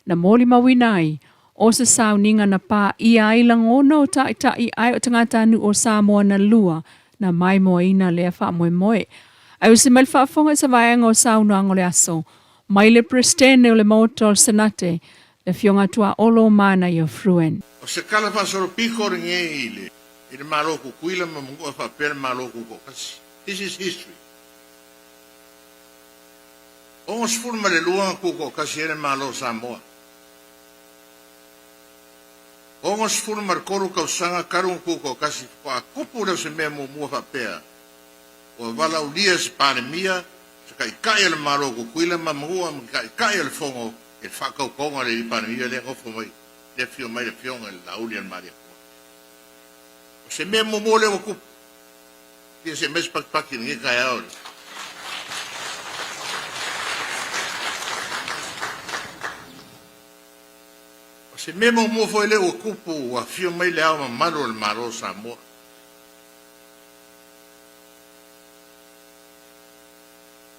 Na moli mawinai, o sa sauninga na pa ia ilangono o ta ai o tangata nu o Samoa na lua na mai moina lea wha moe. Ai usi mai whaafonga sa vaianga o sauna angole aso, mai le prestene o le mautol senate, le fionga tua olo mana i o fruen. O se kala whasoro piko ringe ile, i le maloku kuila ma mungu a whapere maloku ko kasi. This is history. O sfuru ma le luanga kuko kasi ere malo Samoa. O sfuru ma koru kausanga karung kuko kasi pa kupu leo se mea mua whapea. O wala ulia se pandemia, se kai kai le maloku kuila ma mungu a kai le fongo, e whakau konga le pandemia le ngofo mai. Le fio mai le fionga le lauli al maria kua. O se mea mo le wakupu. Ia se mes pakpaki ni kai aole. O se mea mo foi le wakupu wa fio mai le au mamalo le maro Samoa.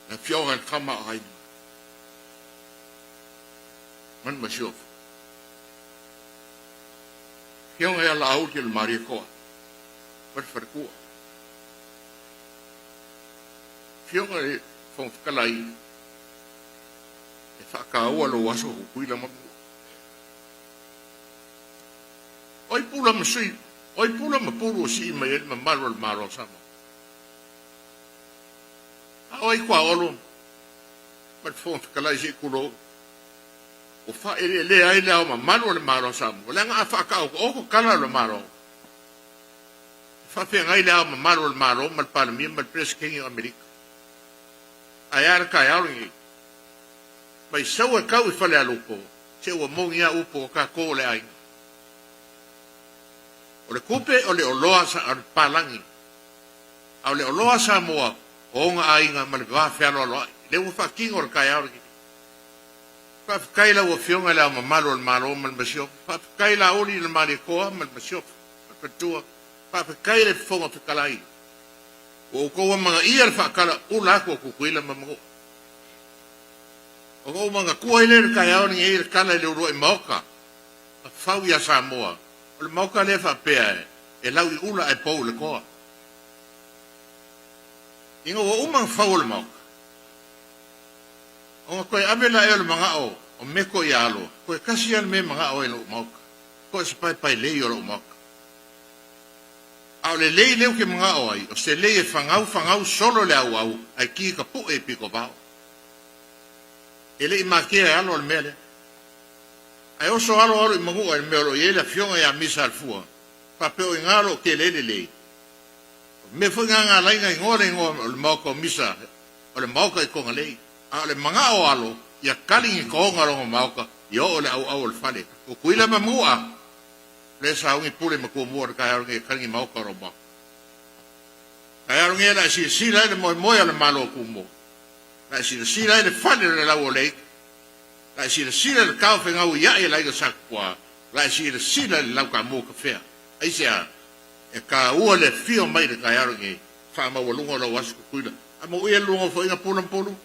Na fionga le kama ai. Man masiofu. Fionga ya la au ke le maria kua. Farfarkua. Fionga e whangwhakalai e whakaua lo waso hukuila mamu. Oi pula masui, oi pula mapuru o si ima ele mamaru al maro sama. A oi kwa olo, mat whangwhakalai si kuro, o wha ere le ai leo mamaru al maro sama. O lenga a whakao ko oko kala al maro. Wha whengai leo mamaru al maro, mal paramia, mal preskengi o Amerika. Ayar kai aungi. Mai saua kau I whale alupo. Se ua mongi a upo ka ko le ai. O le kupe o le oloa sa ar palangi. A le oloa sa moa o nga ainga ma le whawhiano aloa. Le ua whakingo le kai aungi. Whawhikaila ua fionga le au mamalo le malo ma le masio. Whawhikaila oli le mali koa ma le masio. Whawhitua. Whawhikaila whonga whikalai. O koa mga ia le whakala ula ko kukuila mamango. O koa mga kua ile le kai aoni e le kala le urua I maoka. A whau ia Samoa. O le maoka le whapea e lau I ula e pou le koa. Inga o umang whau le maoka. O koe amela e le mga o meko I alo. Koe kasi al me mga o e lo maoka. Koe se pai lei o lo maoka. Au le lei leo ke mga oai, o se lei e whangau solo le au ai ki ka pu e piko pao. E lei makea e alo al mele. Ai oso alo I mangu e melo I ele a fionga I a misa al fua. Papeo I ngalo ke lei. Me foi nganga lainga I ngore o le mauka o misa, o le mauka I konga lei. A le mga o alo, I a kalingi konga rongo mauka, I o le au le fale. O kuila mamua. Le sa ungi pule ma ko mo ka aronge kangi mau ka roba ka aronge la si la le mo le malo ku mo la si la le fale le la ole la si le ka fe ngau ya e la ga sakwa la si la le la ka mo ka fe ai sia e ka u le fio mai le ka aronge fa ma wo lungo la was ku kuila a mo e lungo fo ina pulu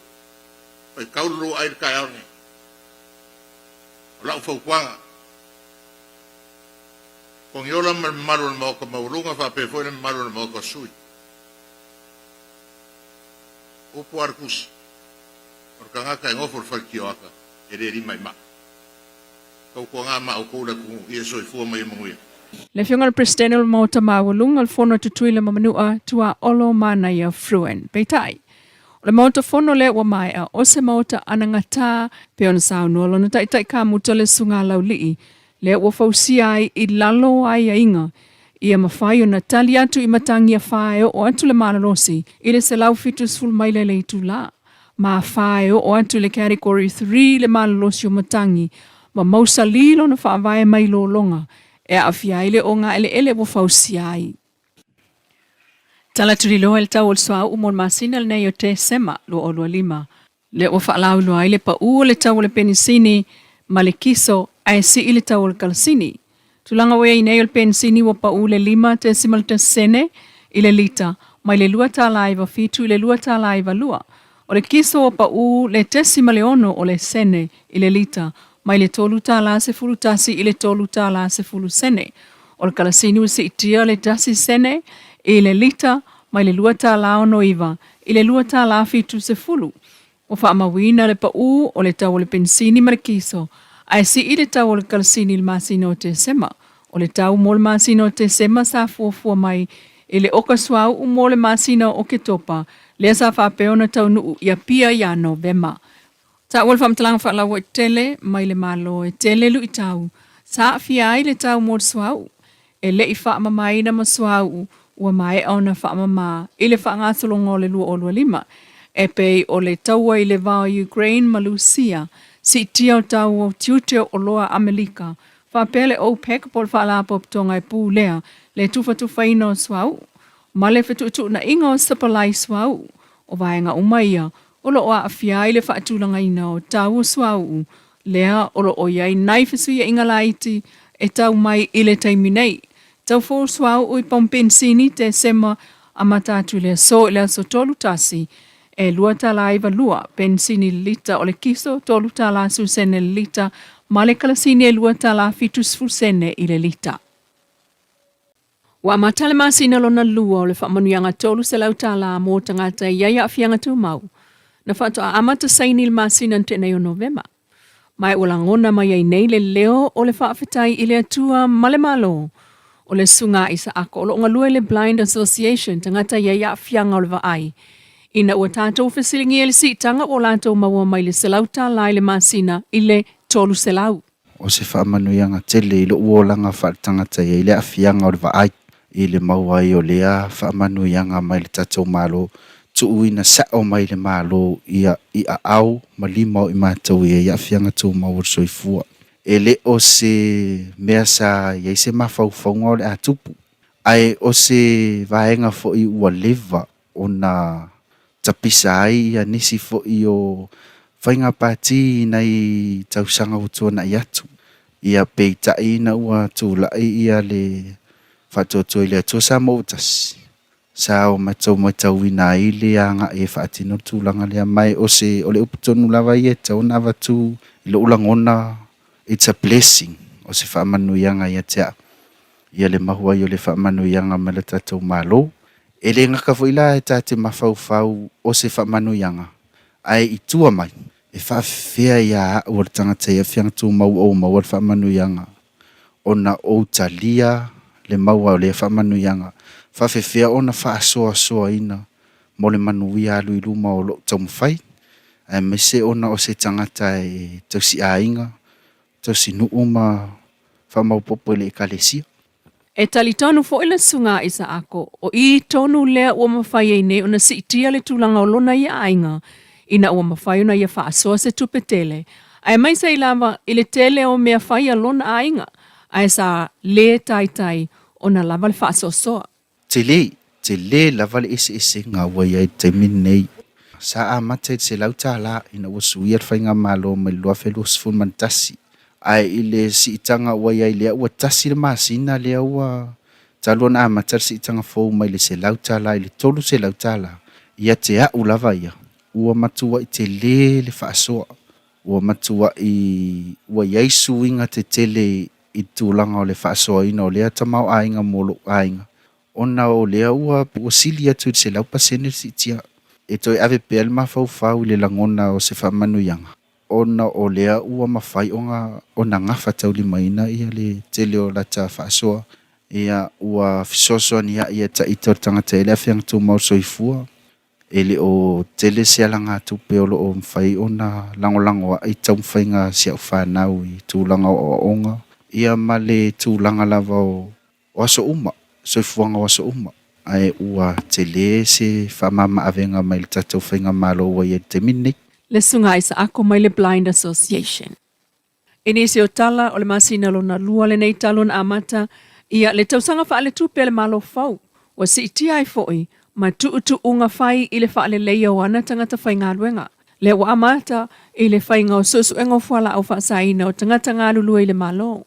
pa ka lu ai ka aronge la fo kwa Kong yola maru le mauka maulunga fa pe foi le maru le mauka sui. O puarkus. Por kanga ka ngofo fa kioaka. Ere ri mai ma. Ko ko nga ma o ko le ku I so fu mai mui. Le fionga presidente o mauta maulunga le fono tutuile mamanua tua olo mana ia fruen. Peitai. Le mauta fono le wa mai a o se mauta anangata pe on sauno lo na tai ka mutole sunga lauli. Le ua fausia ai I lalo ai a inga. Ia mawhai o na tali atu I matangi a whae o atu le malalosi. I le se lau fitus ful mai le leitu la. Ma whae o atu le category 3 le malalosi o matangi. Ma mausa lilo na whaavae mai lo longa. E a fia ile o ngā ele ua fausia ai. Tala turilo el tau ol soa umon masina le nei o te sema lo o lua lima. Le ua whaalau lua ile pa ua le tau le penisini ma le kiso ai si ile tau le kalsini. Tulanga wea I nei o le pensini wa pa ule 5 te sene I le lita, mai le 2 tālaiva fitu I le 2 tālaiva lua. O le kiso o pa u le tesi maleono o le sene i le lita, mai le tolu tala se fulu tasi i le tolu tala se fulu sene. O le kalasini usi itia le tasi sene i le lita, mai le lua tala ono iwa, i le lua tala fitu se fulu. O wha amawina le pa u o le tau o le pensini ma le kiso, ai si i le tau o le kalasini le masino te sema. O le tau mo le masino te sema sa fuafua mai, i le oka suau u mo le masino o ke topa, lea sa whapeona tau nuu ia pia ia Novema. Ta ua le whamtalanga whaalawa e tele, mai le malo e tele lu i tau. Sa fia ai le tau mo le suau. E le i whaamamaina ma suau, ua mai au na whaamama, i le whaangasolongo le lua o lua lima. E pei o le taua i le vao Ukraine ma Lucia, si tia o tau o tiuteo o loa Amerika. Whapele OPEC pol whaalapo ptonga e pū lea, le tufa ino suau. Ma le whetu na inga o sapalai suau, o vaenga umaia, o lo oa awhia i le whaatulanga ina o tau suau, lea o lo o iai naifesu ia inga laiti, e tau mai i le taiminei. Tau fō suau ui pompensini te sema a matatu lea so i lea so tolu tasi, e lua tala iwa lua, pensini lita o le kiso, tolu tala susene lita, ma le kalasini e lua tala fitus fusene i le lita. Wa matale masina lona lua o le whamanuianga tolu se lau tala mō tangata iaia awhianga tū mau. Na whato a amata saini le masina ntenei o Novema. Mai ula ngona mai ai nei le leo o le whaafetai i le atua male malo. O le sunga isa ako o lo ngalua le Blind Association tangata iaia awhianga o le vaai. Ina ua tātou whesilingi e le si tanga o lātou maua mai le selau tala i le masina i le tolu selau. O se whaamanuianga tele i lo uolanga whaatangata i le awhianga o le vaai. I le maua i o lea whaamanuianga mai le tatou malo tuuina sao mai le malo i a au malima o i mātou i a whianga tō maua soifua. E le o se mea sa i se mawhauwhaunga o le atupu. Ai o se vaenga fo i ua leva o na tapisa ai a nisi fo i o whainga pāti nei tausanga utuana i atu. Ia peitai na ua tūlai ia le whatoto i le atua sa mautas. Sa o matau wina i le anga e whaatino tūlanga lea mai o se o le uputonu lawa i e tau na watu i lo ulangona. It's a blessing o se whaamanuianga i atea. Ia le mahua i o le whaamanuianga me le tatou malo. E le ngaka foila e tate mawhauwhau o se whaamanuianga. Ai i tua mai. E whaafea ia o le tangata i a whianga tū mau o mau o le whaamanuianga. O na o talia le maua o le whaamanuianga. Whawhewhea o na whaasoa ina mo le manuia alu i luma o lo taumawhai. E mese o na o se tangata e tausi ainga, tausi nuuma whamaupopo le ekalesia. E talitonu fo ila sunga isa ako, o i tonu lea ua mawhai ei ne o na si itia le tūlanga o lona ia ainga, ina ua mawhai ona ia whaasoa se tupetele. Ai mai sa ilava ile tele o mea whai a lona ainga, ai sa le tai o na lava le whaasoa. Te le lava le ese ngā wai ai te minei. Sa a mate se lau TALA ina ua suia whainga malo mai lua whelu sifun mantasi. Ai ile si itanga wai ai lea ua tasi le masina lea ua talua na amatar si itanga fōu mai le se lau TALA ile tolu se lau TALA. Ia te au lava ia. Ua matua i te le whaasoa. Ua matua i ua iaisu inga te tele i tūlanga o le whaasoa ina o lea tamau ainga molo ainga. Ona o lea ua sili atu se lau pasene si tia. E toi ave pēl mawhauwhau le langona o se whamanuianga. Ona o lea ua mawhai o na ngafa tauli maina ia le tele o la ta whaasoa. Ia ua fisosoa ni ia ta ito tangata ele awhiang tū mau soifua. Ele o tele se alanga tupe o lo o mwhai o na langolango a i tau mwhainga si au whanau i tūlanga o onga. Ia male tūlanga lava o aso uma, soifuanga o aso uma. Ai ua tele se whamama avenga mai le tatou whainga malo ua i te minei. Le sunga isa ako mai le Blind Association. Inisi o tala o le masina lo na lua le nei talon amata, ia le tausanga wha le tupe le malo fau, wa si iti ai foi, ma tu unga whai i le wha le leia wana tangata whai ngā luenga. Le wa amata i le whai ngā susu e ngā whala au wha saina o tangata ngā lulua i le malo.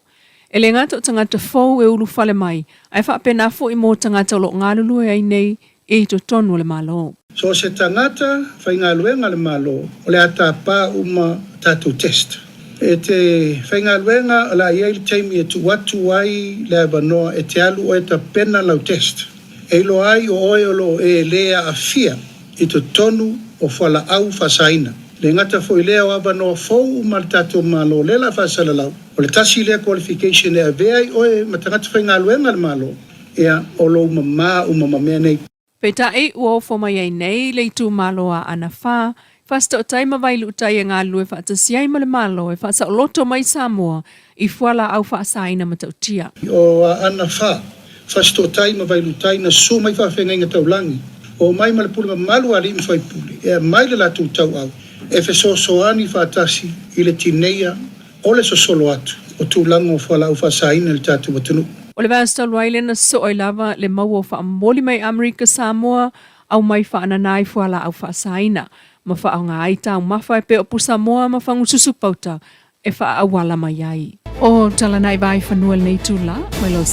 E le ngata o tangata fau e ulu whale mai, ai wha pena fo i mō tangata o lo ngā lulua ai nei I to tonu le malo. So se tangata whaingaluenga le malo, o le ata pā uma tātou test. E te whaingaluenga o la iei teimi e tu watu ai le avanoa e te alu o e ta pena lau test. E lo ai o oe o lo e lea a fia i to tonu o whala au whasaina. Le ngata fo i lea o avanoa fau uma le tātou malo le la whasala lau. O le tasi lea qualification e a veai oe matangata whaingaluenga le malo. Ea o lo umama umamamea nei. Peta e ua fo mai ai nei le tu malo a ana wha. Fasta o taima vailu utai e ngā lue wha atasiai ma le malo e wha sa loto mai Samoa I fuala au wha asaina ma tautia. O ana wha, fasta o taima vailu utai na so mai wha whenga taulangi. O mai ma le puli ma malu ali mwhai puli. E mai le latu tau au. E fe so soani wha atasi I le tineia o le so solo atu. O tūlango fuala au wha asaina le tatu watunu. O le vasta luaile na so o lava le mau o wha moli mai Amerika Samoa au mai wha ananai fuala au wha asaina. Ma wha au ngā aita au mawhai pe o pu Samoa ma whangu susu pauta e wha awala mai ai. O tala nai vai whanua nei tūla, mai lo